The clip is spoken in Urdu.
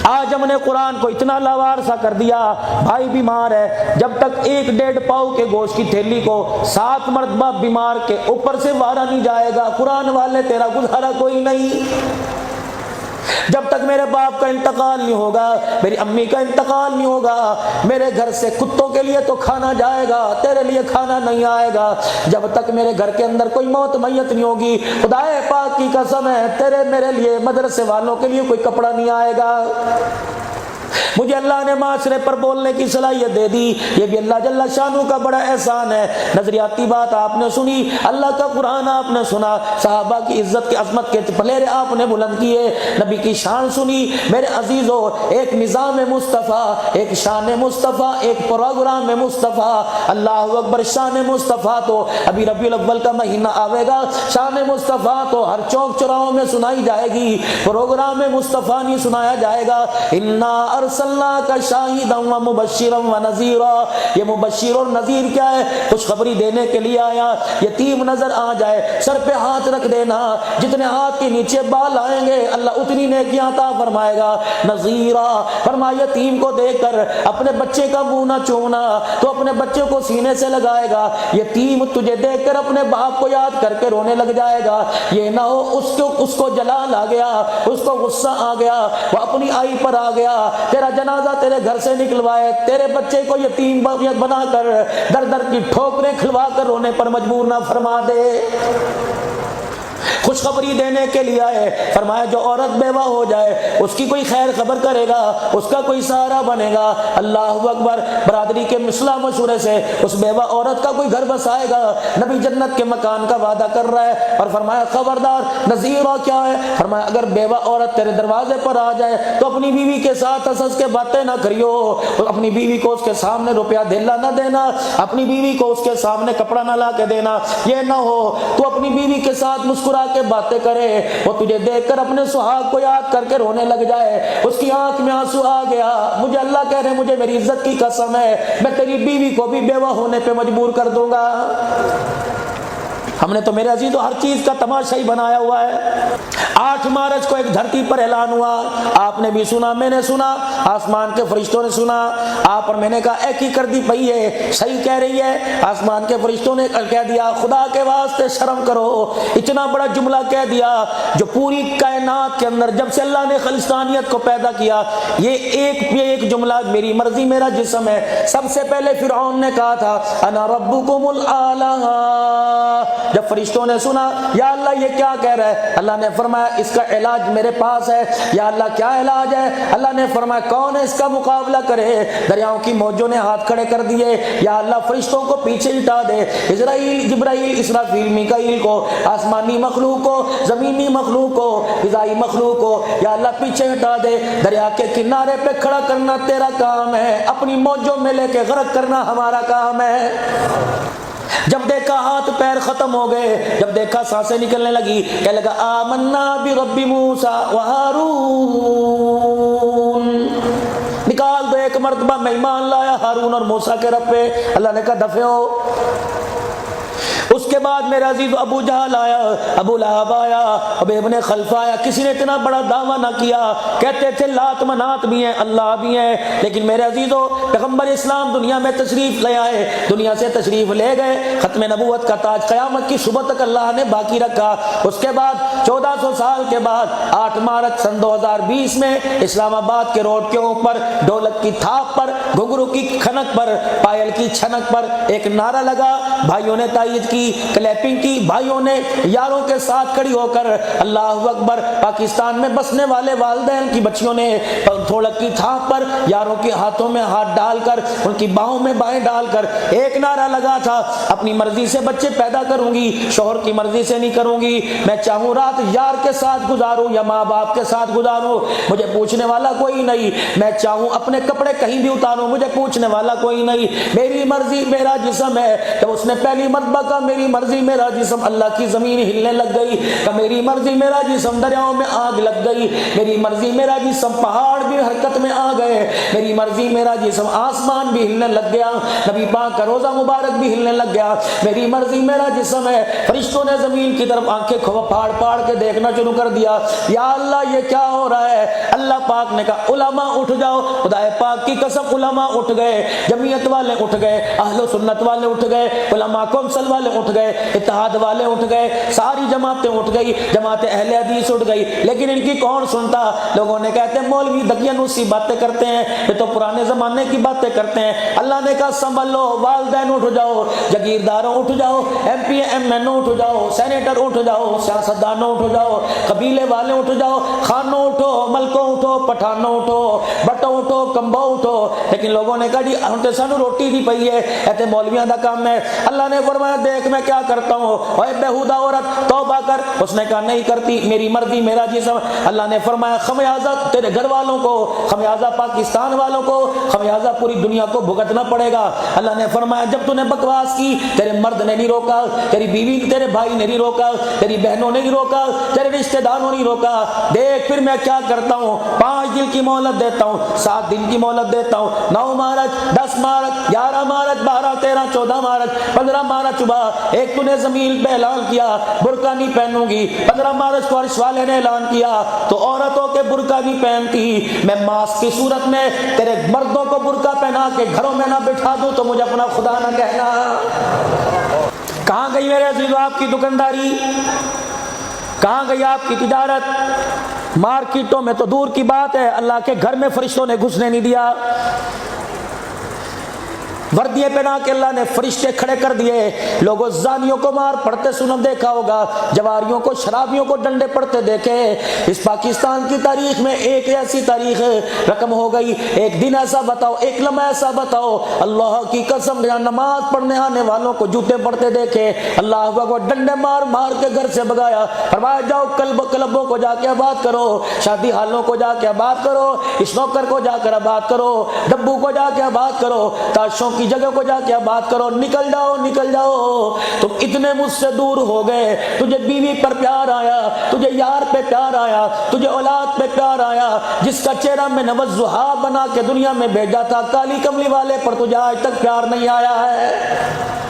آج ہم نے قرآن کو اتنا لاوارثہ کر دیا، بھائی بیمار ہے، جب تک 1.5 پاؤ کے گوشت کی تھیلی کو 7 مرتبہ بیمار کے اوپر سے وارا نہیں جائے گا، قرآن والے تیرا گزارا کوئی نہیں۔ جب تک میرے باپ کا انتقال نہیں ہوگا، میری امی کا انتقال نہیں ہوگا، میرے گھر سے کتوں کے لیے تو کھانا جائے گا، تیرے لیے کھانا نہیں آئے گا۔ جب تک میرے گھر کے اندر کوئی موت میت نہیں ہوگی، خدائے پاک کی قسم ہے تیرے میرے لیے مدرسے والوں کے لیے کوئی کپڑا نہیں آئے گا۔ مجھے اللہ نے معاشرے پر بولنے کی صلاحیت دے دی، یہ بھی اللہ جل شانہ کا بڑا احسان ہے۔ نظریاتی بات آپ نے سنی، اللہ کا قرآن آپ نے سنا، صحابہ کی عزت کی عظمت کے پلیرے آپ نے بلند کیے، نبی کی شان سنی۔ میرے عزیزو، ایک نظام مصطفیٰ، ایک شان مصطفیٰ، ایک پروگرام مصطفیٰ، اللہ اکبر۔ شان مصطفیٰ تو ابھی ربیع الاول کا مہینہ آئے گا، شان مصطفیٰ تو ہر چوک چوراہوں میں سنائی جائے گی، پروگرام مصطفیٰ نہیں سنایا جائے گا۔ انا ارسلناک شاہدا و مبشرا و نذیرا، یہ مبشر اور نذیر کیا ہے؟ خوشخبری دینے کے لیے آیا۔ یتیم نظر آ جائے سر پہ ہاتھ رکھ دینا، جتنے ہاتھ کے نیچے بال آئیں گے اللہ اتنی نیکیاں عطا فرمائے گا۔ نذیرا فرمایا یتیم کو دیکھ کر اپنے بچے کا منہ نہ چومنا، تو اپنے بچے کو سینے سے لگائے گا، یتیم تجھے دیکھ کر اپنے باپ کو یاد کر کے رونے لگ جائے گا، یہ نہ ہو اس کو جلال آ گیا، اس کو غصہ آ گیا، وہ اپنی آئی پر آ گیا، تیرا جنازہ تیرے گھر سے نکلوائے، تیرے بچے کو یتیم بنا کر در در کی ٹھوکریں کھلوا کر رونے پر مجبور نہ فرما دے۔ خوشخبری دینے کے لیے آئے، فرمایا جو عورت بیوہ ہو جائے اس کی کوئی خیر خبر کرے گا، اس کا کوئی سہارا بنے گا۔ اللہ اکبر۔ برادری کے مسئلہ مشورے سے اس بیوہ عورت کا کوئی گھر بسائے گا، نبی جنت کے مکان کا وعدہ کر رہا ہے، اور فرمایا خبردار نذیرہ کیا ہے؟ فرمایا اگر بیوہ عورت تیرے دروازے پر آ جائے تو اپنی بیوی کے ساتھ ہنس کے باتیں نہ کریو، اپنی بیوی کو اس کے سامنے روپیہ دھیلا نہ دینا، اپنی بیوی کو اس کے سامنے کپڑا نہ لا کے دینا، یہ نہ ہو تو اپنی بیوی کے ساتھ مسکرا کے باتیں کرے، وہ تجھے دیکھ کر اپنے سہاگ کو یاد کر کے رونے لگ جائے، اس کی آنکھ میں آنسو آ گیا، مجھے اللہ کہہ رہے مجھے میری عزت کی قسم ہے میں تیری بیوی کو بھی بیوہ ہونے پہ مجبور کر دوں گا۔ ہم نے تو میرے عزیزو ہر چیز کا تماشا ہی بنایا ہوا ہے۔ 8 مارچ کو ایک دھرتی پر اعلان ہوا، آپ نے بھی سنا، میں نے سنا، آسمان کے فرشتوں نے سنا، آپ اور میں نے کہا ایک ہی کر دی پئی ہے، صحیح کہہ رہی ہے۔ آسمان کے فرشتوں نے کہہ دیا خدا کے واسطے شرم کرو، اتنا بڑا جملہ کہہ دیا جو پوری کائنات کے اندر جب سے اللہ نے خلستانیت کو پیدا کیا یہ ایک جملہ میری مرضی میرا جسم ہے۔ سب سے پہلے فرعون نے کہا تھا انا ربکم الاعلی، جب فرشتوں نے سنا یا اللہ یہ کیا کہہ رہا ہے، اللہ نے فرمایا اس کا علاج میرے پاس ہے۔ یا اللہ کیا علاج ہے؟ اللہ نے فرمایا کون ہے اس کا مقابلہ کرے؟ دریاؤں کی موجوں نے ہاتھ کھڑے کر دیے، یا اللہ فرشتوں کو پیچھے ہٹا دے، اسرائیل جبرائیل اسرافیل میکائیل کو، آسمانی مخلوق کو، زمینی مخلوق کو، فضائی مخلوق کو، یا اللہ پیچھے ہٹا دے، دریا کے کنارے پہ کھڑا کرنا تیرا کام ہے، اپنی موجوں میں لے کے غرق کرنا ہمارا کام ہے۔ جب دیکھا ہاتھ پیر ختم ہو گئے، جب دیکھا سانسیں نکلنے لگی، کہنے لگا آمنا برب موسیٰ وہارون، نکال دو ایک مرتبہ میں ایمان لایا ہارون اور موسیٰ کے رب پہ۔ اللہ نے کہا دفع ہو۔ اس کے بعد میرے عزیز ابو جہل آیا، ابو لہب آیا، ابی ابن خلف آیا، کسی نے اتنا بڑا دعویٰ نہ کیا، کہتے تھے لات منات بھی ہیں اللہ بھی ہیں، لیکن میرے عزیزو پیغمبر اسلام دنیا میں تشریف لے آئے، دنیا سے تشریف لے گئے، ختم نبوت کا تاج قیامت کی صبح تک اللہ نے باقی رکھا۔ اس کے بعد 1400 سال کے بعد 8 مارچ سن 2020 میں اسلام آباد کے روڈ کے اوپر ڈھولک کی تھاپ پر، گھنگرو کی کھنک پر، پائل کی چھنک پر ایک نعرہ لگا، بھائیوں نے تائید کی، کلیپنگ کی، بھائیوں نے یاروں کے ساتھ کھڑی ہو کر اللہ اکبر، پاکستان میں بسنے والے والدین کی بچیوں نے ڈھولک کی تھاپ پر یاروں کے ہاتھوں میں ہاتھ ڈال کر، ان کی باہوں میں بائیں ڈال کر ایک نعرہ لگا تھا اپنی مرضی سے بچے پیدا کروں گی، شوہر کی مرضی سے نہیں کروں گی، میں چاہوں رات یار کے ساتھ گزاروں یا ماں باپ کے ساتھ گزاروں مجھے پوچھنے والا کوئی نہیں، میں چاہوں اپنے کپڑے کہیں بھی اتاروں مجھے پوچھنے والا کوئی نہیں، میری مرضی میرا جسم ہے۔ جب اس نے پہلی مرتبہ کا میری میری مرضی میرا جسم، اللہ کی زمین ہلنے لگ گئی، کہ میری مرضی میرا جسم دریاؤں میں آگ لگ گئی، میری مرضی میرا جسم پہاڑ بھی حرکت میں آ گئے، میری مرضی میرا جسم آسمان بھی ہلنے لگ گیا، نبی پاک کا روزہ مبارک بھی ہلنے لگ گیا، میری مرضی میرا جسم ہے۔ فرشتوں نے زمین کی طرف آنکھیں پھاڑ پھاڑ کے دیکھنا شروع کر دیا، یا اللہ یہ کیا ہو رہا ہے؟ اللہ پاک نے کہا علماء اٹھ جاؤ، خدا پاک کی قسم علماء اٹھ گئے، جمعیت والے اٹھ گئے، اہل سنت والے اٹھ گئے، علماء کونسل والے اٹھ گئے، اتحاد والے اٹھ گئے، ساری جماعتیں اٹھ گئی، جماعت اہل حدیث اٹھ گئی، لیکن ان کی کون سنتا؟ لوگوں نے کہتے ہیں مولوی دقیانوسی باتیں کرتے ہیں، یہ تو پرانے زمانے کی باتیں کرتے ہیں۔ اللہ نے کہا سنبھل لو، والدین اٹھ جاؤ، جاگیرداروں اٹھ جاؤ، ایم پی ایم این اٹھ جاؤ، سینیٹر اٹھ جاؤ، سیاستدانوں اٹھ جاؤ، قبیلے والے اٹھ جاؤ، خانوں اٹھو، ملکوں اٹھو، پٹھانوں اٹھو، بٹوں اٹھو، کمبو اٹھو۔ لیکن لوگوں نے کہا جی ہم تے سانو روٹی دی پئی ہے، ایتے مولویاں دا کام ہے۔ اللہ نے فرمایا دیکھ میں کیا کرتا ہوں، اے بےہودہ عورت توبہ کر۔ اس نے کہا نہیں کرتی، میری مرضی میرا جسم۔ اللہ نے فرمایا خمیازہ تیرے گھر والوں کو، خمیازہ پاکستان والوں کو، خمیازہ پوری دنیا کو بھگتنا پڑے گا۔ اللہ نے فرمایا جب تو نے بکواس کی تیرے مرد نے نہیں روکا، تیری بیوی تیرے بھائی نے نہیں روکا، تیری بہنوں نے نہیں روکا، تیرے رشتہ داروں نے نہیں روکا، دیکھ پھر میں کیا کرتا ہوں، 5 دن کی مہلت دیتا ہوں، 7 دن کی مہلت دیتا ہوں، 9 مارچ، 10 مارچ، 11 مارچ، 12، 13، 14 مارچ، 15 مارچ صبح ایک تو نے زمین پہ اعلان کیا برقع نہیں پہنوں گی، 15 مارچ کو عرش والے نے اعلان کیا تو عورتوں کے برقع نہیں پہنتی، میں ماسک کی صورت میں تیرے مردوں کو برقع پہنا کے گھروں میں نہ بٹھا دوں تو مجھے اپنا خدا نہ کہنا۔ کہاں گئی میرے عزیزو آپ کی دکانداری؟ کہاں گئی آپ کی تجارت؟ مارکیٹوں میں تو دور کی بات ہے، اللہ کے گھر میں فرشتوں نے گھسنے نہیں دیا۔ وردیے پہنا کے اللہ نے فرشتے کھڑے کر دیے، لوگوں زانیوں کو مار پڑتے سنو دیکھا ہوگا، جواریوں کو شرابیوں کو ڈنڈے پڑتے دیکھے۔ اس پاکستان کی تاریخ میں ایک ایسی تاریخ رقم ہو گئی، ایک دن ایسا بتاؤ، ایک لمحہ ایسا بتاؤ، اللہ کی قسم جہاں نماز پڑھنے آنے والوں کو جوتے پڑتے دیکھے، اللہ کو ڈنڈے مار مار کے گھر سے بگایا، فرمایا جاؤ کلبوں کو جا کے آباد کرو، شادی حالوں کو جا کے آباد کرو، اسنوکر کو جا کر آباد کرو، ڈبو کو جا کے آباد کرو، تاشوں کی جگہ کو جا کے بات کرو، نکل جاؤ نکل جاؤ۔ تم اتنے مجھ سے دور ہو گئے، تجھے بیوی پر پیار آیا، تجھے یار پہ پیار آیا، تجھے اولاد پہ پیار آیا، جس کا چہرہ میں نے وضحا بنا کے دنیا میں بھیجا تھا، کالی کملی والے پر تجھے آج تک پیار نہیں آیا ہے۔